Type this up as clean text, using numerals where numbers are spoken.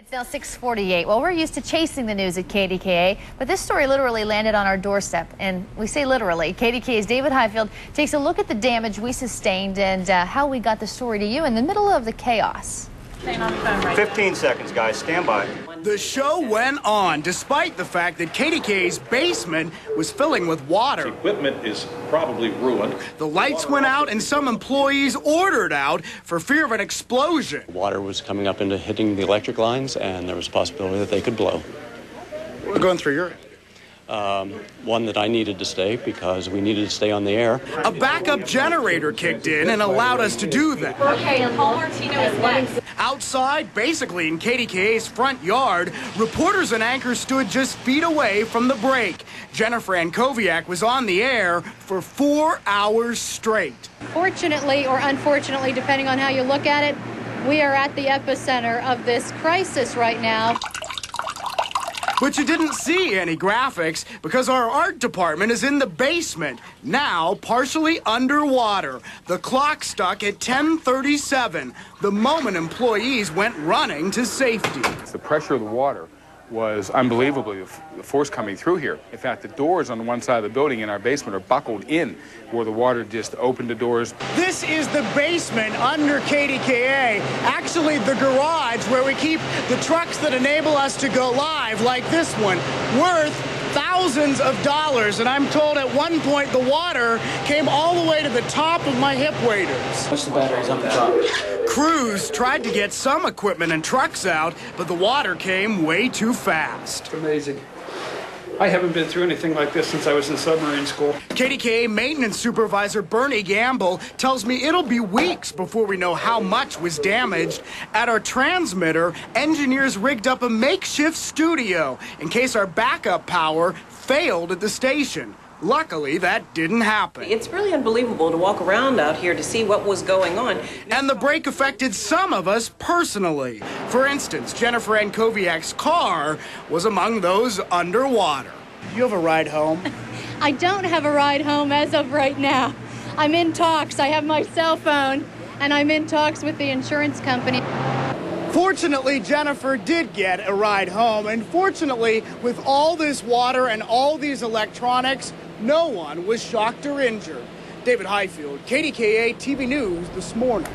It's now 6:48. Well, we're used to chasing the news at KDKA, but this story literally landed on our doorstep. And we say literally. KDKA's David Highfield takes a look at the damage we sustained and how we got the story to you in the middle of the chaos. 15 seconds, guys. Stand by. The show went on despite the fact that KDKA's basement was filling with water. The equipment is probably ruined. The lights went out and some employees ordered out for fear of an explosion. Water was coming up into hitting the electric lines, and there was a possibility that they could blow. We're going through your... One that I needed to stay because we needed to stay on the air. A backup generator kicked in and allowed us to do that. Okay, Paul Martino is next. Outside, basically in KDKA's front yard, reporters and anchors stood just feet away from the break. Jennifer Ankoviak was on the air for 4 hours straight. Fortunately or unfortunately, depending on how you look at it, we are at the epicenter of this crisis right now. But you didn't see any graphics because our art department is in the basement, now partially underwater. The clock stuck at 10:37, the moment employees went running to safety. The pressure of the water was unbelievably the force coming through here. In fact, the doors on the one side of the building in our basement are buckled in where the water just opened the doors. This is the basement under KDKA, actually the garage where we keep the trucks that enable us to go live, like this one, worth thousands of dollars. And I'm told at one point the water came all the way to the top of my hip waders. What's the batteries on the top? Crews tried to get some equipment and trucks out, but the water came way too fast. It's amazing. I haven't been through anything like this since I was in submarine school. KDKA maintenance supervisor Bernie Gamble tells me it'll be weeks before we know how much was damaged. At our transmitter, engineers rigged up a makeshift studio in case our backup power failed at the station. Luckily, that didn't happen. It's really unbelievable to walk around out here to see what was going on. And the break affected some of us personally. For instance, Jennifer Ankoviak's car was among those underwater. You have a ride home? I don't have a ride home as of right now. I'm in talks. I have my cell phone, and I'm in talks with the insurance company. Fortunately, Jennifer did get a ride home, and fortunately, with all this water and all these electronics, no one was shocked or injured. David Highfield, KDKA TV News this morning.